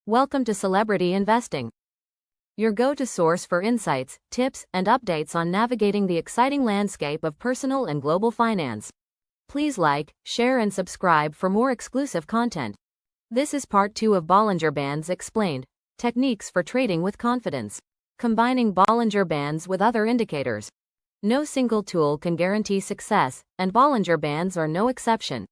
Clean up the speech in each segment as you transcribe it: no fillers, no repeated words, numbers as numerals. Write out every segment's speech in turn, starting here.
Welcome to Celebrity Investing, your go-to source for insights, tips, and updates on navigating the exciting landscape of personal and global finance. Please like, share, and subscribe for more exclusive content. This is part 2 of Bollinger Bands Explained, Techniques for Trading with Confidence. Combining Bollinger Bands with other indicators. No single tool can guarantee success, and Bollinger Bands are no exception.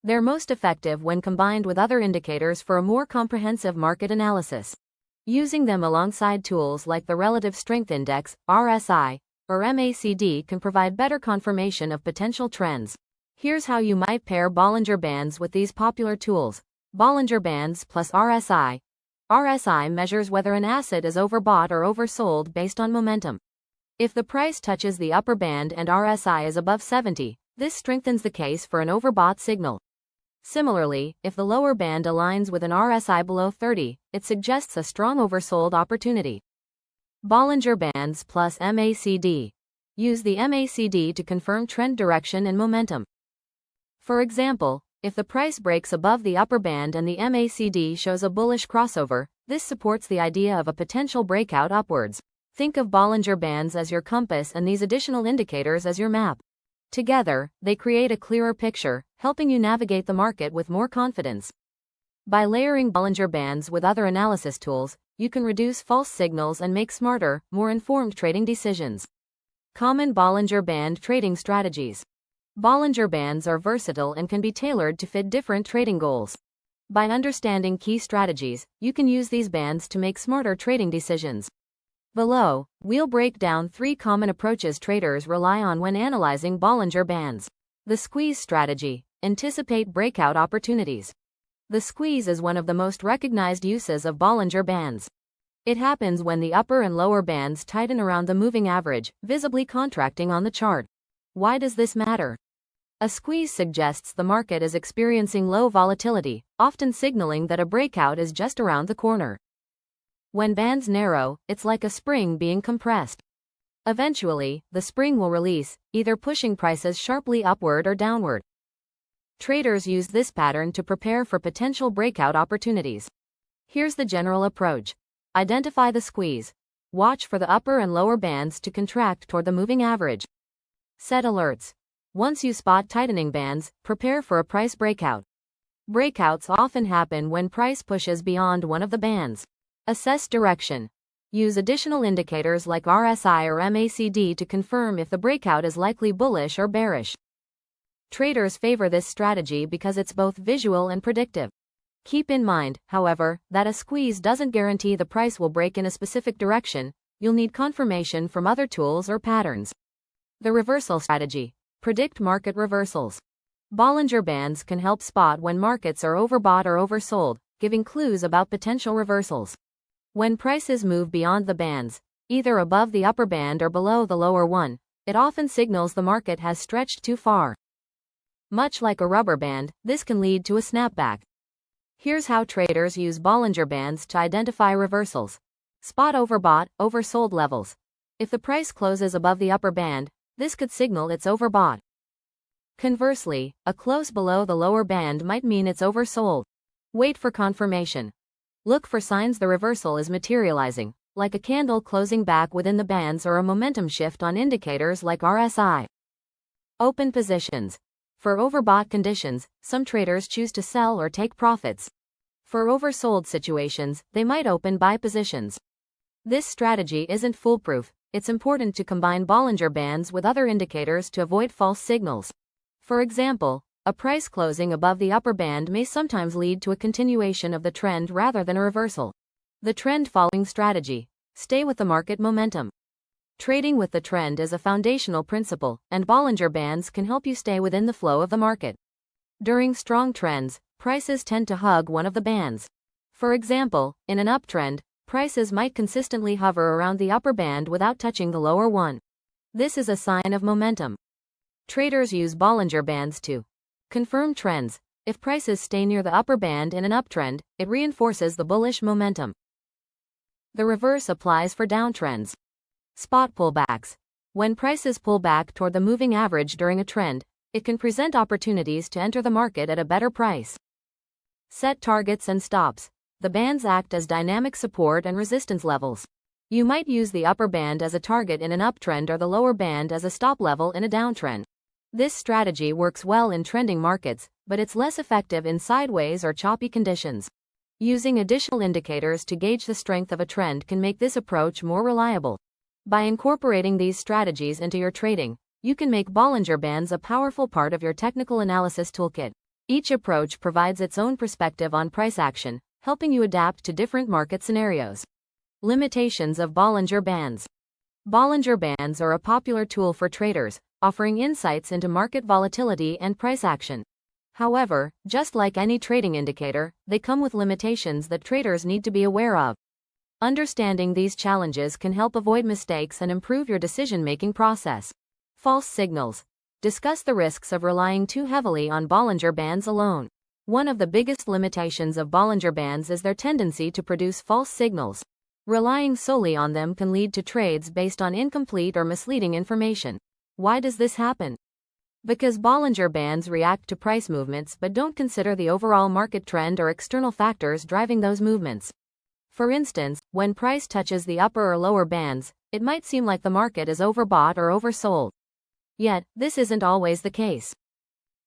They're most effective when combined with other indicators for a more comprehensive market analysis. Using them alongside tools like the Relative Strength Index, RSI, or MACD can provide better confirmation of potential trends. Here's how you might pair Bollinger Bands with these popular tools. Bollinger Bands plus RSI. RSI measures whether an asset is overbought or oversold based on momentum. If the price touches the upper band and RSI is above 70, this strengthens the case for an overbought signal. Similarly, if the lower band aligns with an RSI below 30, it suggests a strong oversold opportunity. Bollinger Bands plus MACD. Use the MACD to confirm trend direction and momentum. For example, if the price breaks above the upper band and the MACD shows a bullish crossover, this supports the idea of a potential breakout upwards. Think of Bollinger Bands as your compass and these additional indicators as your map. Together, they create a clearer picture, helping you navigate the market with more confidence. By layering Bollinger Bands with other analysis tools, you can reduce false signals and make smarter, more informed trading decisions. Common Bollinger Band trading strategies. Bollinger Bands are versatile and can be tailored to fit different trading goals. By understanding key strategies, you can use these bands to make smarter trading decisions. Below, we'll break down 3 common approaches traders rely on when analyzing Bollinger Bands. The squeeze strategy. Anticipate breakout opportunities. The squeeze is one of the most recognized uses of Bollinger Bands. It happens when the upper and lower bands tighten around the moving average, visibly contracting on the chart. Why does this matter? A squeeze suggests the market is experiencing low volatility, often signaling that a breakout is just around the corner. When bands narrow, it's like a spring being compressed. Eventually, the spring will release, either pushing prices sharply upward or downward. Traders use this pattern to prepare for potential breakout opportunities. Here's the general approach. Identify the squeeze. Watch for the upper and lower bands to contract toward the moving average. Set alerts. Once you spot tightening bands, prepare for a price breakout. Breakouts often happen when price pushes beyond one of the bands. Assess direction. Use additional indicators like RSI or MACD to confirm if the breakout is likely bullish or bearish. Traders favor this strategy because it's both visual and predictive. Keep in mind, however, that a squeeze doesn't guarantee the price will break in a specific direction. You'll need confirmation from other tools or patterns. The reversal strategy. Predict market reversals. Bollinger Bands can help spot when markets are overbought or oversold, giving clues about potential reversals. When prices move beyond the bands, either above the upper band or below the lower one, it often signals the market has stretched too far. Much like a rubber band, this can lead to a snapback. Here's how traders use Bollinger Bands to identify reversals. Spot overbought, oversold levels. If the price closes above the upper band, this could signal it's overbought. Conversely, a close below the lower band might mean it's oversold. Wait for confirmation. Look for signs the reversal is materializing, like a candle closing back within the bands or a momentum shift on indicators like RSI. Open positions. For overbought conditions, some traders choose to sell or take profits. For oversold situations, they might open buy positions. This strategy isn't foolproof. It's important to combine Bollinger Bands with other indicators to avoid false signals. For example, a price closing above the upper band may sometimes lead to a continuation of the trend rather than a reversal. The trend following strategy. Stay with the market momentum. Trading with the trend is a foundational principle, and Bollinger Bands can help you stay within the flow of the market. During strong trends, prices tend to hug one of the bands. For example, in an uptrend, prices might consistently hover around the upper band without touching the lower one. This is a sign of momentum. Traders use Bollinger Bands to confirm trends. If prices stay near the upper band in an uptrend, it reinforces the bullish momentum. The reverse applies for downtrends. Spot pullbacks. When prices pull back toward the moving average during a trend, it can present opportunities to enter the market at a better price. Set targets and stops. the bands act as dynamic support and resistance levels. You might use the upper band as a target in an uptrend or the lower band as a stop level in a downtrend. This strategy works well in trending markets, but it's less effective in sideways or choppy conditions. Using additional indicators to gauge the strength of a trend can make this approach more reliable. By incorporating these strategies into your trading, you can make Bollinger Bands a powerful part of your technical analysis toolkit. Each approach provides its own perspective on price action, helping you adapt to different market scenarios. Limitations of Bollinger Bands. Bollinger Bands are a popular tool for traders, offering insights into market volatility and price action. However, just like any trading indicator, they come with limitations that traders need to be aware of. Understanding these challenges can help avoid mistakes and improve your decision-making process. False signals. Discuss the risks of relying too heavily on Bollinger Bands alone. One of the biggest limitations of Bollinger Bands is their tendency to produce false signals. Relying solely on them can lead to trades based on incomplete or misleading information. Why does this happen? Because Bollinger Bands react to price movements but don't consider the overall market trend or external factors driving those movements. For instance, when price touches the upper or lower bands, it might seem like the market is overbought or oversold. Yet, this isn't always the case.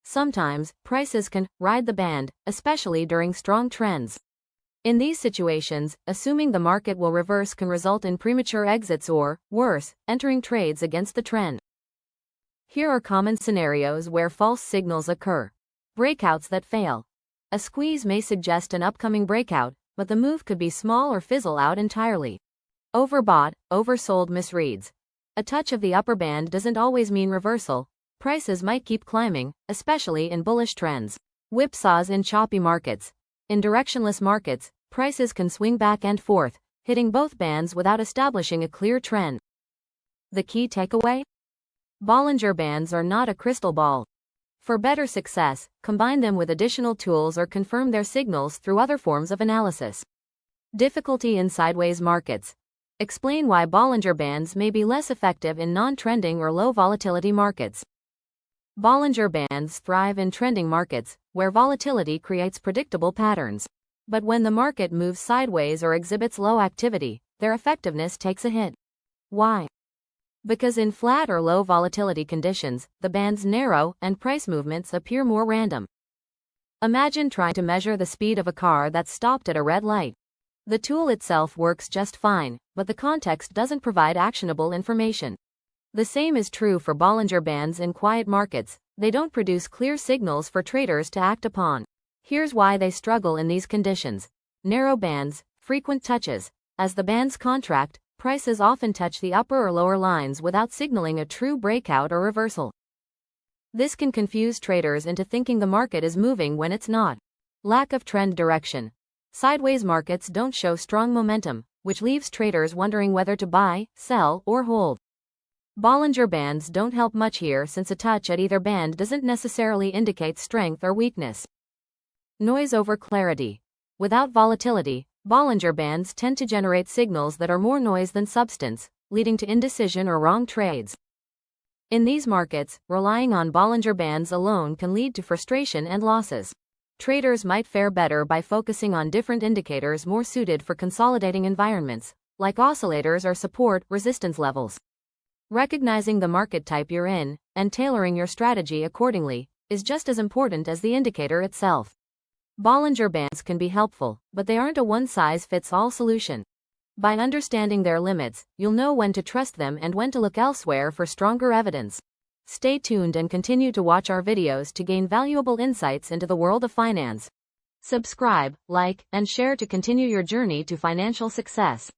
Sometimes, prices can ride the band, especially during strong trends. In these situations, assuming the market will reverse can result in premature exits or, worse, entering trades against the trend. Here are common scenarios where false signals occur. Breakouts that fail. A squeeze may suggest an upcoming breakout, but the move could be small or fizzle out entirely. Overbought, oversold misreads. A touch of the upper band doesn't always mean reversal. Prices might keep climbing, especially in bullish trends. Whipsaws in choppy markets. In directionless markets, prices can swing back and forth, hitting both bands without establishing a clear trend. The key takeaway? Bollinger Bands are not a crystal ball. For better success, combine them with additional tools or confirm their signals through other forms of analysis. Difficulty in sideways markets. Explain why Bollinger Bands may be less effective in non-trending or low volatility markets. Bollinger Bands thrive in trending markets, where volatility creates predictable patterns. But when the market moves sideways or exhibits low activity, their effectiveness takes a hit. Why? Because in flat or low volatility conditions, the bands narrow and price movements appear more random. Imagine trying to measure the speed of a car that's stopped at a red light. The tool itself works just fine, but the context doesn't provide actionable information. The same is true for Bollinger Bands in quiet markets. They don't produce clear signals for traders to act upon. Here's why they struggle in these conditions. Narrow bands, frequent touches. As the bands contract, prices often touch the upper or lower lines without signaling a true breakout or reversal. This can confuse traders into thinking the market is moving when it's not. Lack of trend direction. Sideways markets don't show strong momentum, which leaves traders wondering whether to buy, sell, or hold. Bollinger Bands don't help much here since a touch at either band doesn't necessarily indicate strength or weakness. Noise over clarity. Without volatility, Bollinger Bands tend to generate signals that are more noise than substance, leading to indecision or wrong trades. In these markets, relying on Bollinger Bands alone can lead to frustration and losses. Traders might fare better by focusing on different indicators more suited for consolidating environments, like oscillators or support resistance levels. Recognizing the market type you're in, and tailoring your strategy accordingly, is just as important as the indicator itself. Bollinger Bands can be helpful, but they aren't a one-size-fits-all solution. By understanding their limits, you'll know when to trust them and when to look elsewhere for stronger evidence. Stay tuned and continue to watch our videos to gain valuable insights into the world of finance. Subscribe, like, and share to continue your journey to financial success.